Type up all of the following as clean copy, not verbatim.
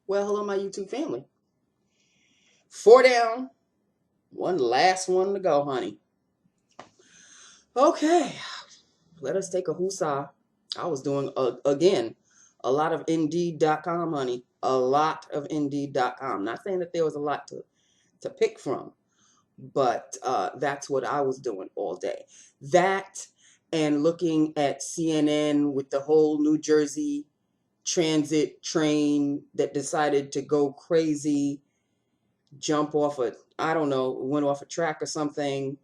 Well, hello, my YouTube family. 4 down, one last one to go, honey. Okay, let us take a hoosah. I was doing, again, a lot of Indeed.com, honey. A lot of Indeed.com. Not saying that there was a lot to pick from, but that's what I was doing all day. That and looking at CNN with the whole New Jersey transit train that decided to go crazy, jump off I don't know, went off a track or something.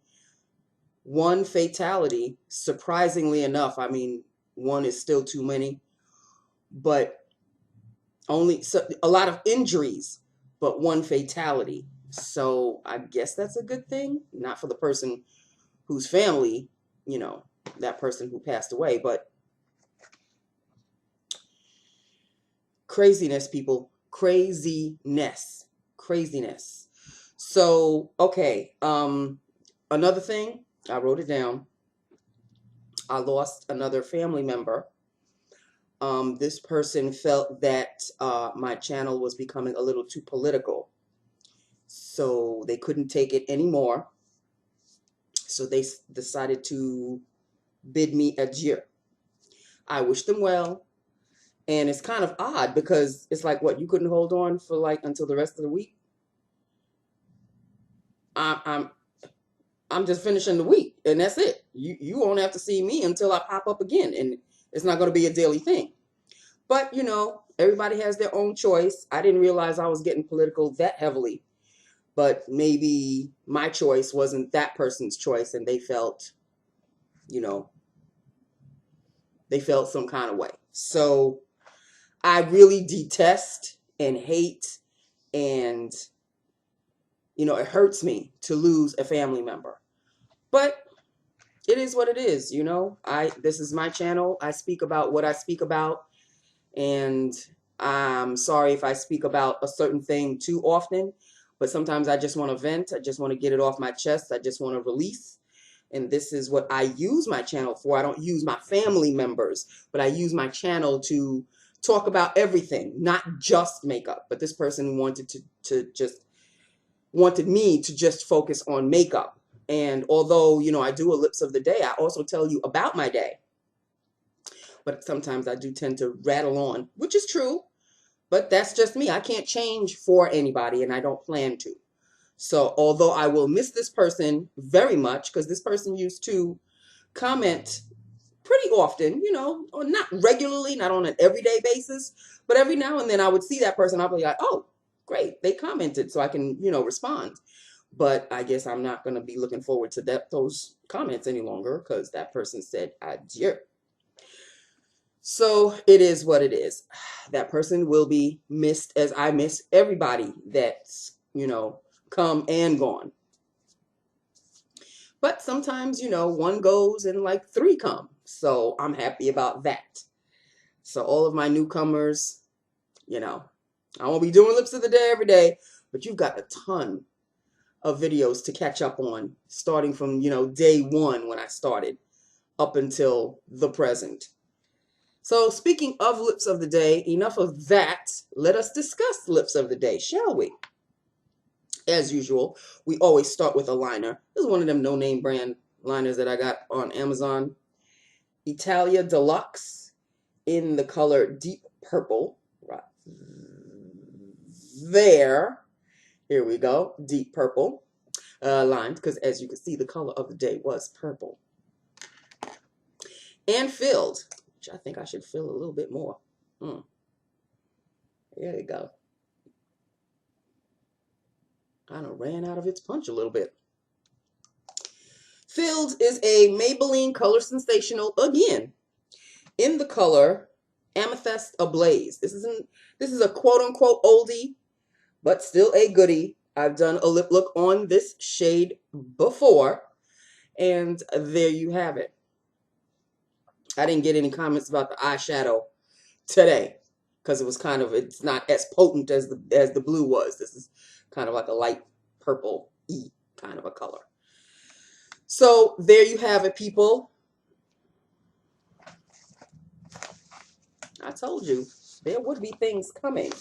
One fatality, surprisingly enough. I mean, one is still too many, but a lot of injuries, but one fatality. So I guess that's a good thing. Not for the person whose family, that person who passed away, but craziness, people. Craziness. Craziness. So, okay. Another thing, I wrote it down. I lost another family member. This person felt that my channel was becoming a little too political. So they couldn't take it anymore. So they decided to bid me adieu. I wish them well. And it's kind of odd because it's like, what, you couldn't hold on for like until the rest of the week? I'm just finishing the week, and that's it. You won't have to see me until I pop up again, and it's not going to be a daily thing. But, everybody has their own choice. I didn't realize I was getting political that heavily, but maybe my choice wasn't that person's choice, and they felt, they felt some kind of way. So I really detest and hate, and, it hurts me to lose a family member. But it is what it is, this is my channel. I speak about what I speak about, and I'm sorry if I speak about a certain thing too often, but sometimes I just want to vent. I just want to get it off my chest. I just want to release. And this is what I use my channel for. I don't use my family members, but I use my channel to talk about everything, not just makeup. But this person wanted wanted me to just focus on makeup. And although, I do a lips of the day, I also tell you about my day. But sometimes I do tend to rattle on, which is true. But that's just me. I can't change for anybody, and I don't plan to. So although I will miss this person very much, because this person used to comment pretty often, or not regularly, not on an everyday basis, but every now and then I would see that person. I'll be like, oh, great, they commented, so I can, respond. But I guess I'm not going to be looking forward to those comments any longer because that person said adieu. So it is what it is. That person will be missed as I miss everybody that's, come and gone. But sometimes, one goes and like 3 come. So I'm happy about that. So all of my newcomers, I won't be doing lips of the day every day, but you've got a ton of videos to catch up on, starting from, day 1 when I started up until the present. So speaking of lips of the day, enough of that. Let us discuss lips of the day, shall we? As usual, we always start with a liner. This is one of them no-name brand liners that I got on Amazon. Italia Deluxe in the color Deep Purple. Right there. Here we go. Deep Purple lines, because as you can see, the color of the day was purple. And filled, which I think I should fill a little bit more. There you go. Kind of ran out of its punch a little bit. Filled is a Maybelline Color Sensational, again, in the color Amethyst Ablaze. This is a quote-unquote oldie, but still a goodie. I've done a lip look on this shade before, and there you have it. I didn't get any comments about the eyeshadow today because it's not as potent as the blue was. This is kind of like a light purple-y kind of a color. So there you have it, people. I told you there would be things coming.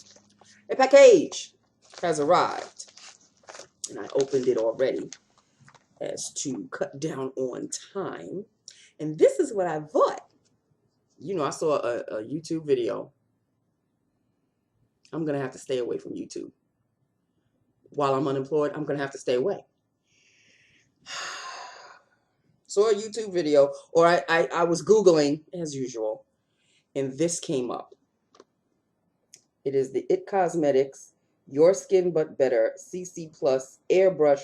A package has arrived, and I opened it already as to cut down on time. And this is what I bought. You know, I saw a YouTube video. I'm going to have to stay away from YouTube. While I'm unemployed, I'm going to have to stay away. Saw a YouTube video, or I was Googling, as usual, and this came up. It is the IT Cosmetics Your Skin But Better CC Plus Airbrush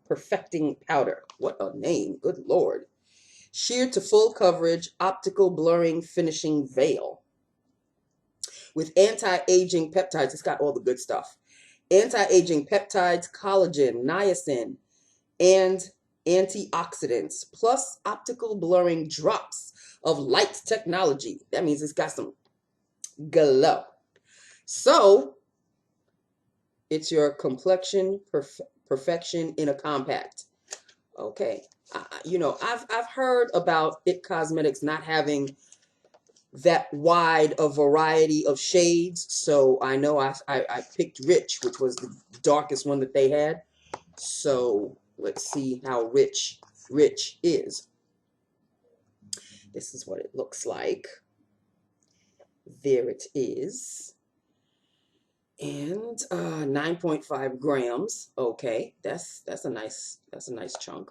Perfecting Powder. What a name. Good Lord. Sheer to full coverage, optical blurring finishing veil. With anti-aging peptides. It's got all the good stuff. Anti-aging peptides, collagen, niacin, and antioxidants, plus optical blurring drops of light technology. That means it's got some glow. So, it's your complexion perfection in a compact. Okay. You know, I've heard about IT Cosmetics not having that wide a variety of shades. So I know I picked Rich, which was the darkest one that they had. So let's see how rich is. This is what it looks like. There it is. And 9.5 grams. Okay, that's a nice chunk.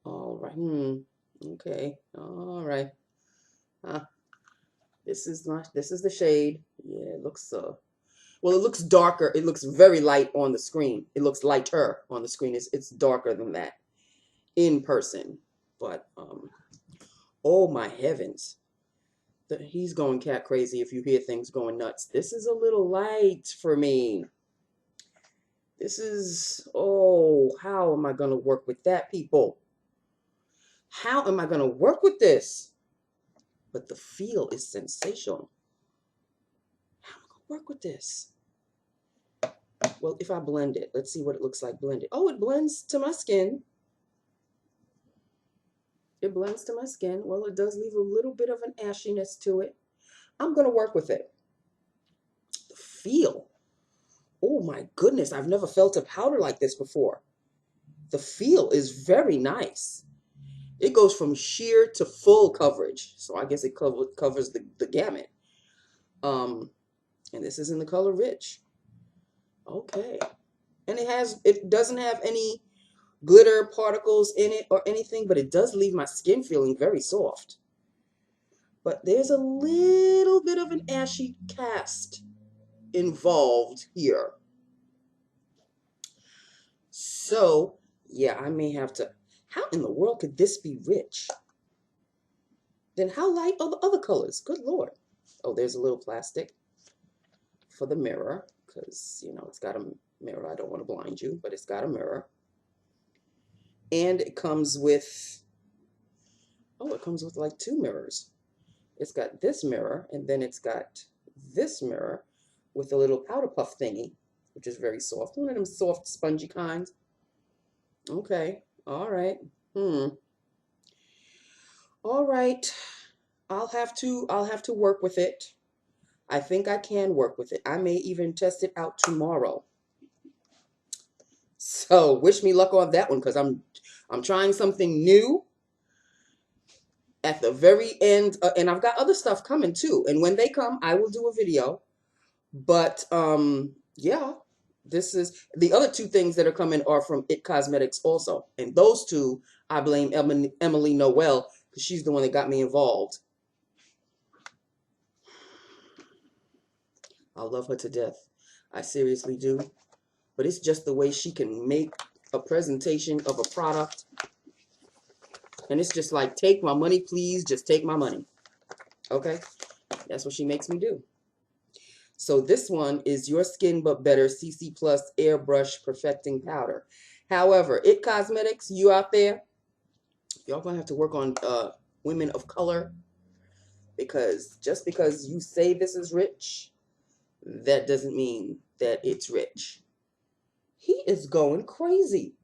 All right. Okay. All right. This is the shade. Yeah, it looks well, it looks darker. It looks very light on the screen. It looks lighter on the screen. It's darker than that in person. But oh my heavens. He's going cat crazy if you hear things going nuts. This is a little light for me. This is, oh, how am I going to work with that, people? How am I going to work with this? But the feel is sensational. How am I going to work with this? Well, if I blend it, let's see what it looks like blended. Oh, it blends to my skin. It blends to my skin. Well, it does leave a little bit of an ashiness to it. I'm going to work with it. The feel. Oh my goodness, I've never felt a powder like this before. The feel is very nice. It goes from sheer to full coverage. So I guess it covers the gamut. And this is in the color Rich. Okay. And it doesn't have any glitter particles in it or anything, but it does leave my skin feeling very soft. But there's a little bit of an ashy cast involved here. So, yeah, I may have to. How in the world could this be Rich? Then how light are the other colors? Good Lord. Oh, there's a little plastic for the mirror because, you know, it's got a mirror. I don't want to blind you, but it's got a mirror. And it comes with, oh, it comes with like 2 mirrors. It's got this mirror, and then it's got this mirror with a little powder puff thingy, which is very soft. One of them soft, spongy kinds. Okay. All right. All right. I'll have to work with it. I think I can work with it. I may even test it out tomorrow. So wish me luck on that one because I'm trying something new at the very end, and I've got other stuff coming too. And when they come, I will do a video. But yeah, this is the other 2 things that are coming are from IT Cosmetics also, and those 2 I blame Emily Noel because she's the one that got me involved. I love her to death. I seriously do. But it's just the way she can make a presentation of a product. And it's just like, take my money, please. Just take my money. Okay? That's what she makes me do. So this one is Your Skin But Better CC Plus Airbrush Perfecting Powder. However, IT Cosmetics, you out there, y'all going to have to work on women of color. Because just because you say this is Rich, that doesn't mean that it's Rich. He is going crazy.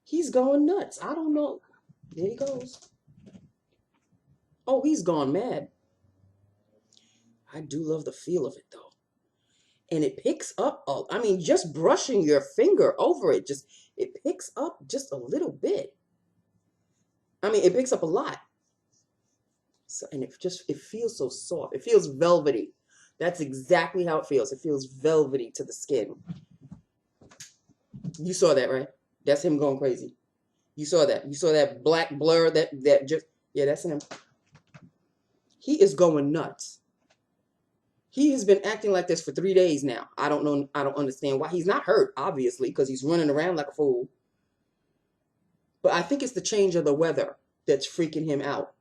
He's going nuts. I don't know. There he goes. Oh, he's gone mad. I do love the feel of it, though. And it picks up, I mean, just brushing your finger over it, it picks up just a little bit. I mean, it picks up a lot. So, and it feels so soft. It feels velvety. That's exactly how it feels. It feels velvety to the skin. You saw that, right? That's him going crazy. You saw that. You saw that black blur that just, yeah, that's him. He is going nuts. He has been acting like this for 3 days now. I don't know. I don't understand why. He's not hurt, obviously, because he's running around like a fool. But I think it's the change of the weather that's freaking him out.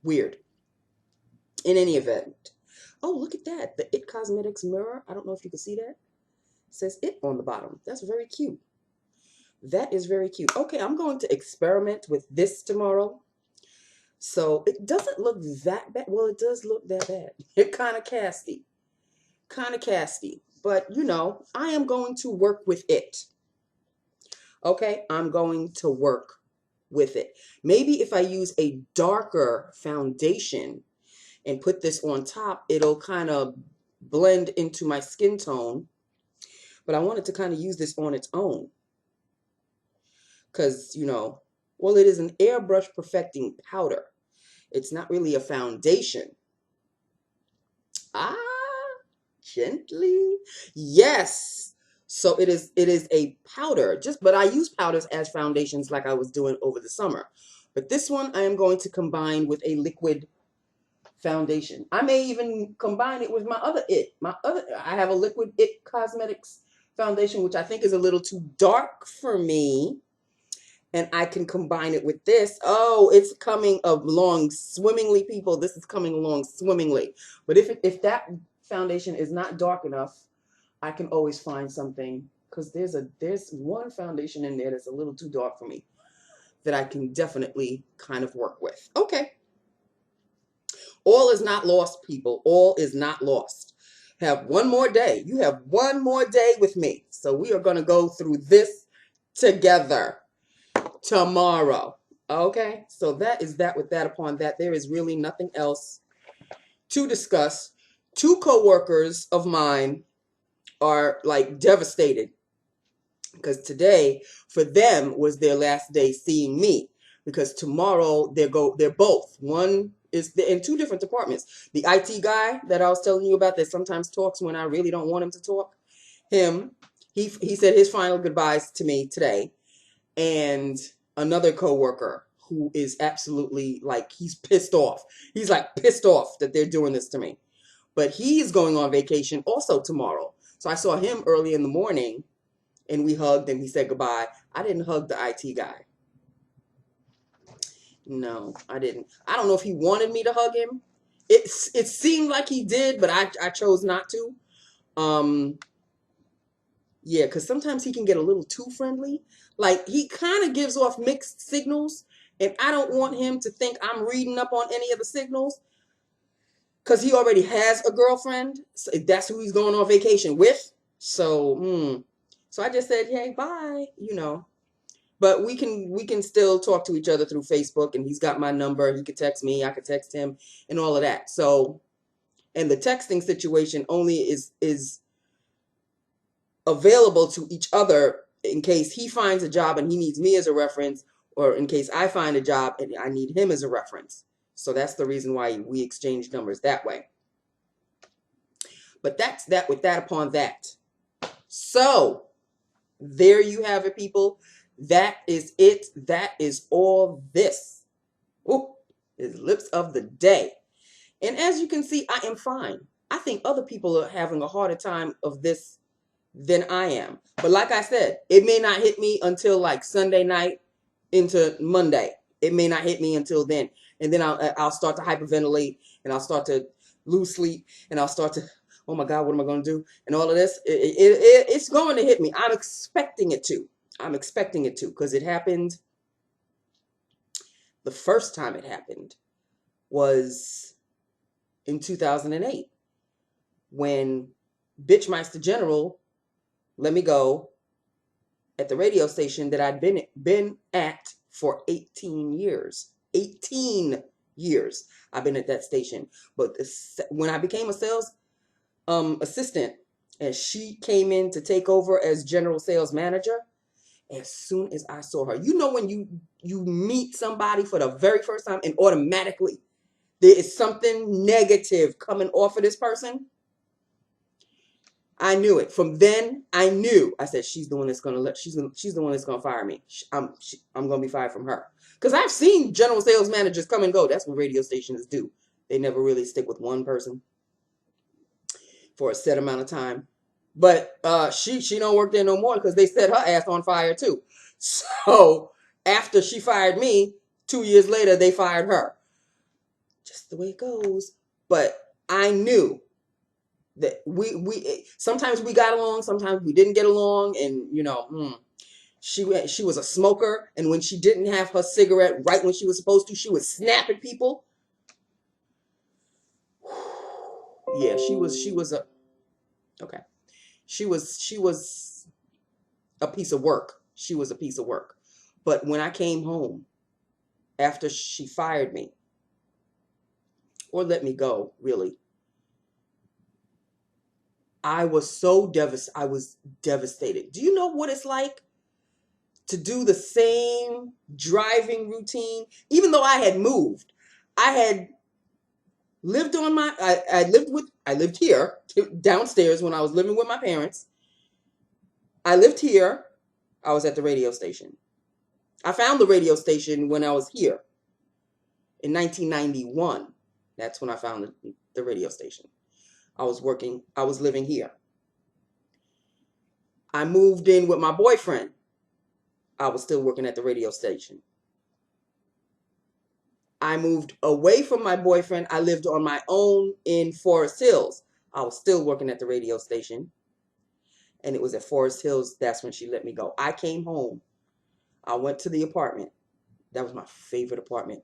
Weird. In any event. Oh, look at that. The It Cosmetics mirror. I don't know if you can see that. It says It on the bottom. That's very cute. That is very cute. Okay, I'm going to experiment with this tomorrow. So it doesn't look that bad. Well, it does look that bad. It's kind of casty. Kind of casty. But, you know, I am going to work with it. Okay, I'm going to work with it. Maybe if I use a darker foundation and put this on top, it'll kind of blend into my skin tone. But I wanted to kind of use this on its own. Because, you know, well, it is an airbrush perfecting powder. It's not really a foundation. Ah, gently. Yes. So it is a powder. But I use powders as foundations like I was doing over the summer. But this one I am going to combine with a liquid foundation. I may even combine it with my other I have a liquid It Cosmetics foundation, which I think is a little too dark for me. And I can combine it with this. Oh, it's coming along swimmingly, people. This is coming along swimmingly. But if that foundation is not dark enough, I can always find something. Because there's one foundation in there that's a little too dark for me that I can definitely kind of work with. Okay. All is not lost, people. All is not lost. Have one more day. You have one more day with me. So we are going to go through this together tomorrow. Okay, so that is that with that upon that. There is really nothing else to discuss. 2 co-workers of mine are like devastated because today for them was their last day seeing me, because tomorrow they're both. One is in 2 different departments. The IT guy that I was telling you about that sometimes talks when I really don't want him to talk. He said his final goodbyes to me today. And another coworker who is absolutely like, he's pissed off. He's like pissed off that they're doing this to me. But he is going on vacation also tomorrow. So I saw him early in the morning and we hugged and he said goodbye. I didn't hug the IT guy. No, I didn't. I don't know if he wanted me to hug him. It seemed like he did, but I chose not to. Yeah, because sometimes he can get a little too friendly. Like, he kind of gives off mixed signals, and I don't want him to think I'm reading up on any of the signals, because he already has a girlfriend. So that's who he's going on vacation with. So, so I just said, hey, bye, you know. But we can still talk to each other through Facebook, and he's got my number. He could text me, I could text him, and all of that. So, and the texting situation only is available to each other in case he finds a job and he needs me as a reference, or in case I find a job and I need him as a reference. So that's the reason why we exchange numbers that way. But that's that with that upon that. So there you have it, people. That is it. That is all this. Ooh, is lips of the day. And as you can see, I am fine. I think other people are having a harder time of this than I am. But like I said, it may not hit me until like Sunday night into Monday. It may not hit me until then. And then I'll start to hyperventilate, and I'll start to lose sleep, and I'll start to, oh my God, what am I going to do? And all of this, it's going to hit me. I'm expecting it to. I'm expecting it to, because it happened. The first time it happened was in 2008 when Bitchmeister General let me go at the radio station that I'd been at for 18 years. 18 years I've been at that station. But when I became a sales assistant, and she came in to take over as general sales manager, as soon as I saw her, you know, when you meet somebody for the very first time and automatically there is something negative coming off of this person. I knew it. From then, I knew. I said, she's the one that's gonna she's the one that's gonna fire me. I'm gonna be fired from her. Because I've seen general sales managers come and go. That's what radio stations do. They never really stick with one person for a set amount of time. But she don't work there no more because they set her ass on fire too. So after she fired me, 2 years later they fired her. Just the way it goes. But I knew that we sometimes we got along, sometimes we didn't get along, and you know, she was a smoker, and when she didn't have her cigarette right when she was supposed to, she would snap at people. Yeah, she was a okay. She was a piece of work. She was a piece of work. But when I came home after she fired me, or let me go, really, I was devastated. Do you know what it's like to do the same driving routine? Even though I had moved, I had lived on my, I lived here downstairs when I was living with my parents. I lived here. I was at the radio station. I found the radio station when I was here in 1991. That's when I found the radio station. I was living here. I moved in with my boyfriend. I was still working at the radio station. I moved away from my boyfriend. I lived on my own in Forest Hills. I was still working at the radio station. And it was at Forest Hills. That's when she let me go. I came home. I went to the apartment. That was my favorite apartment.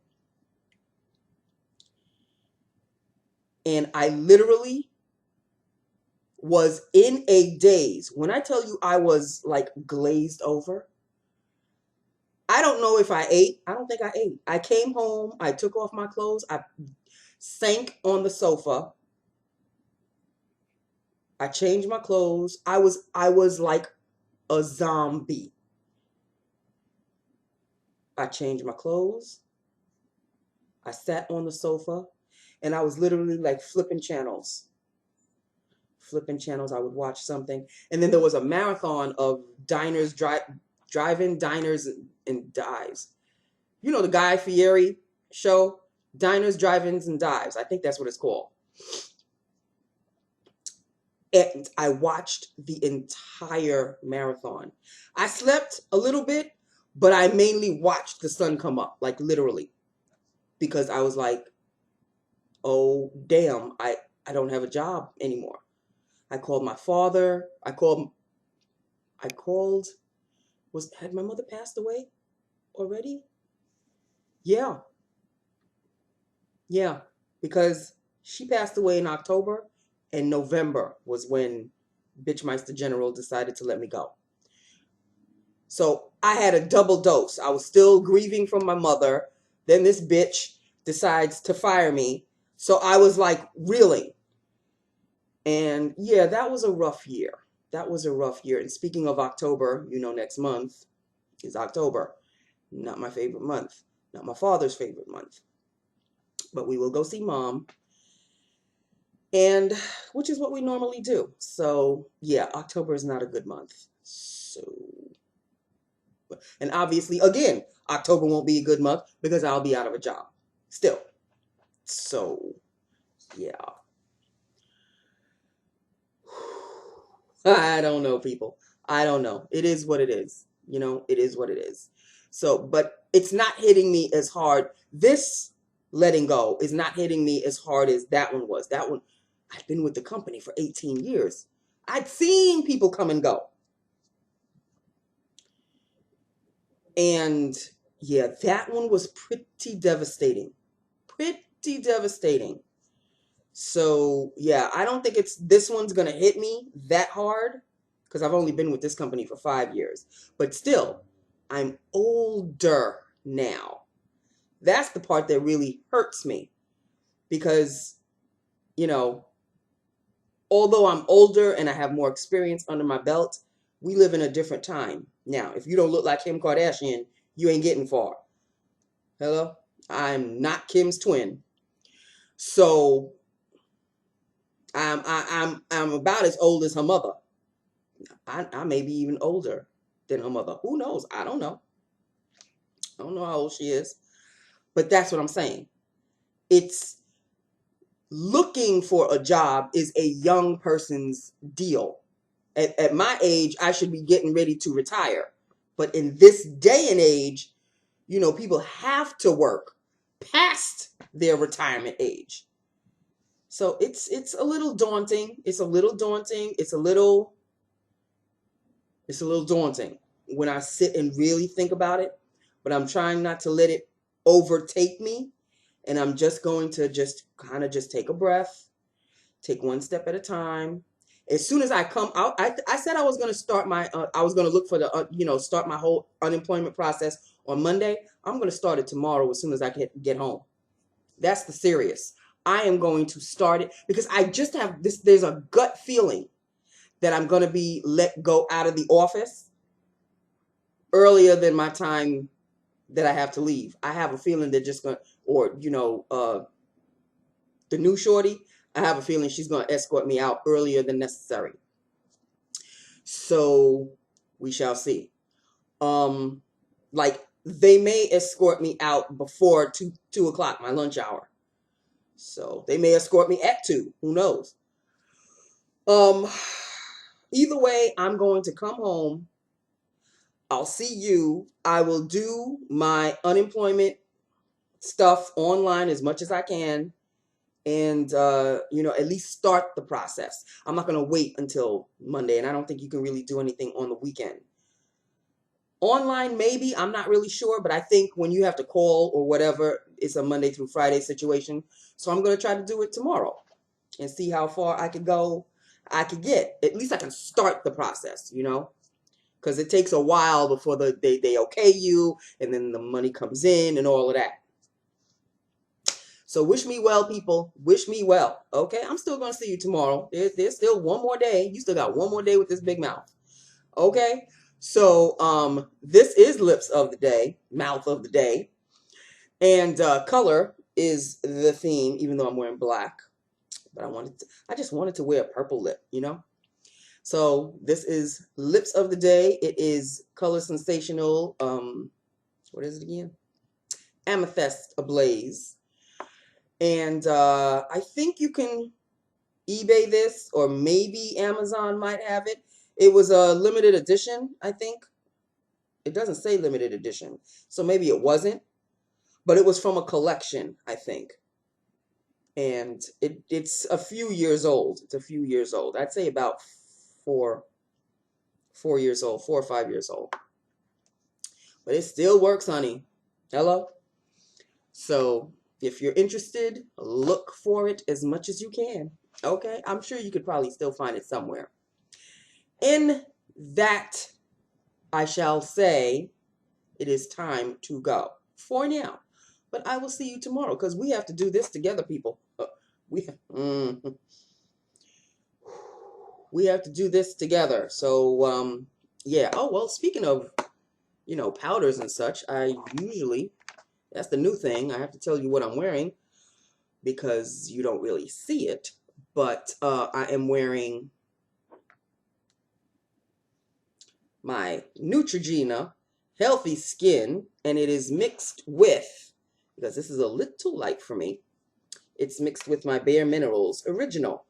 And I literally was in a daze. When I tell you I was like glazed over, I don't know if I ate. I don't think I ate. I came home. I took off my clothes. I sank on the sofa. I changed my clothes. I was like a zombie. I changed my clothes. I sat on the sofa, and I was literally like flipping channels. Flipping channels. I would watch something, and then there was a marathon of diners, drive-in diners and dives. You know the Guy Fieri show, Diners, Drive-ins, and Dives. I think that's what it's called. And I watched the entire marathon. I slept a little bit, but I mainly watched the sun come up, like literally, because I was like, oh, damn, I don't have a job anymore. I called my father. Had my mother passed away already? Yeah. Yeah, because she passed away in October, and November was when Bitchmeister General decided to let me go. So I had a double dose. I was still grieving from my mother. Then this bitch decides to fire me. So I was like reeling. And yeah, that was a rough year. That was a rough year. And speaking of October, you know, next month is October. Not my favorite month. Not my father's favorite month. But we will go see Mom. And which is what we normally do. So yeah, October is not a good month. So, and obviously, again, October won't be a good month because I'll be out of a job still. So yeah. I don't know, people. I don't know. It is what it is. You know, it is what it is. So, but it's not hitting me as hard. This letting go is not hitting me as hard as that one was. That one, I've been with the company for 18 years. I'd seen people come and go. And yeah, that one was pretty devastating. Pretty devastating. So yeah, I don't think this one's going to hit me that hard because I've only been with this company for 5 years. But still, I'm older now That's the part that really hurts me because, you know, although I'm older and I have more experience under my belt, we live in a different time. Now, if you don't look like Kim Kardashian, you ain't getting far. Hello? I'm not Kim's twin. So I'm about as old as her mother. I may be even older than her mother. Who knows? I don't know. I don't know how old she is. But that's what I'm saying. It's looking for a job is a young person's deal. At my age, I should be getting ready to retire. But in this day and age, you know, people have to work past their retirement age. So it's a little daunting. It's a little daunting. It's a little daunting when I sit and really think about it. But I'm trying not to let it overtake me. And I'm just going to just kind of just take a breath, take one step at a time. As soon as I come out, I said I was going to start my, I was going to look for the, start my whole unemployment process on Monday. I'm going to start it tomorrow as soon as I get home. That's the serious. I am going to start it because I just have this, there's a gut feeling that I'm going to be let go out of the office earlier than my time that I have to leave. I have a feeling they're just going to, or, the new shorty, I have a feeling she's going to escort me out earlier than necessary. So we shall see. Like they may escort me out before 2 o'clock, my lunch hour. So they may escort me at 2. Who knows? Either way, I'm going to come home. I'll see you. I will do my unemployment stuff online as much as I can. And, at least start the process. I'm not going to wait until Monday. And I don't think you can really do anything on the weekend. Online, maybe. I'm not really sure. But I think when you have to call or whatever, it's a Monday through Friday situation. So I'm going to try to do it tomorrow and see how far I could go. I could get. At least I can start the process, because it takes a while before they okay you. And then the money comes in and all of that. So wish me well, people. Wish me well. Okay, I'm still going to see you tomorrow. There's still one more day. You still got one more day with this big mouth. Okay, so this is lips of the day, mouth of the day. And color is the theme, even though I'm wearing black. But I just wanted to wear a purple lip, So this is lips of the day. It is Color Sensational. What is it again? Amethyst Ablaze. And I think you can eBay this, or maybe Amazon might have it. It was a limited edition, I think. It doesn't say limited edition, so maybe it wasn't. But it was from a collection, I think. And it's a few years old. It's a few years old. I'd say about 4 years old, 4 or 5 years old. But it still works, honey. Hello? So if you're interested, look for it as much as you can. Okay? I'm sure you could probably still find it somewhere. In that, I shall say, it is time to go for now. But I will see you tomorrow because we have to do this together, people. We have to do this together. So, yeah. Oh, well, speaking of, powders and such, I usually... That's the new thing. I have to tell you what I'm wearing because you don't really see it. But I am wearing my Neutrogena Healthy Skin, and it is mixed with, because this is a little light for me, it's mixed with my Bare Minerals Original.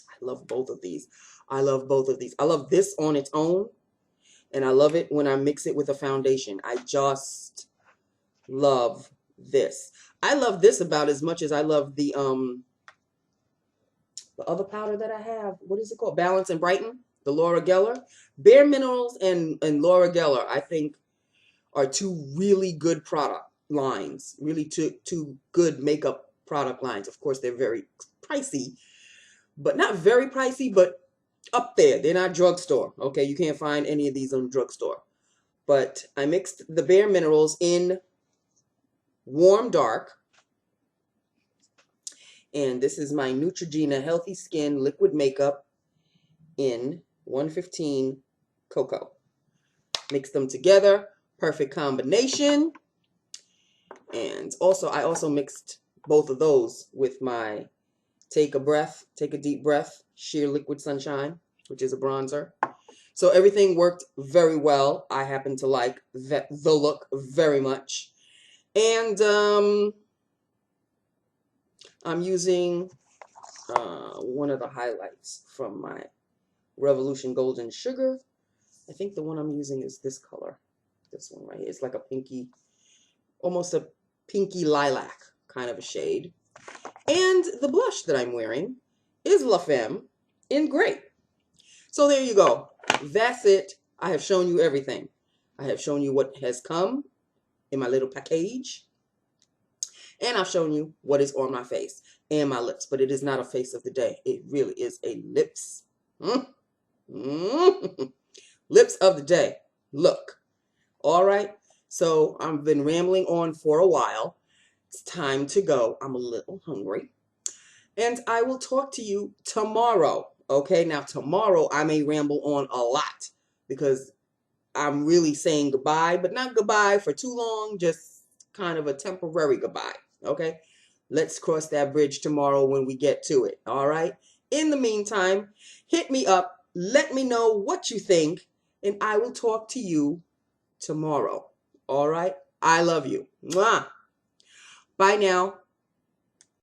I love both of these. I love both of these. I love this on its own, and I love it when I mix it with a foundation. I just... love this. I love this about as much as I love the other powder that I have. What is it called? Balance and Brighten. The Laura Geller. Bare Minerals and Laura Geller, I think, are two really good product lines. Really two good makeup product lines. Of course, they're very pricey, but not very pricey, but up there. They're not drugstore. Okay, you can't find any of these on drugstore. But I mixed the Bare Minerals in Warm Dark. And this is my Neutrogena Healthy Skin Liquid Makeup in 115 Cocoa. Mix them together. Perfect combination. And also, I also mixed both of those with my Take a Deep Breath Sheer Liquid Sunshine, which is a bronzer. So everything worked very well. I happen to like the look very much. And I'm using one of the highlights from my Revolution Golden Sugar. I think the one I'm using is this color. This one right here. It's like a pinky, almost a pinky lilac kind of a shade. And the blush that I'm wearing is LaFemme in Grape. So there you go. That's it. I have shown you everything. I have shown you what has come in my little package. And I've shown you what is on my face and my lips. But it is not a face of the day. It really is a lips. Lips of the day. Look. All right. So I've been rambling on for a while. It's time to go. I'm a little hungry. And I will talk to you tomorrow. Okay, now tomorrow I may ramble on a lot because I'm really saying goodbye, but not goodbye for too long, just kind of a temporary goodbye. Okay, let's cross that bridge tomorrow when we get to it. All right. In the meantime, hit me up. Let me know what you think, and I will talk to you tomorrow. All right. I love you. Mwah. Bye now.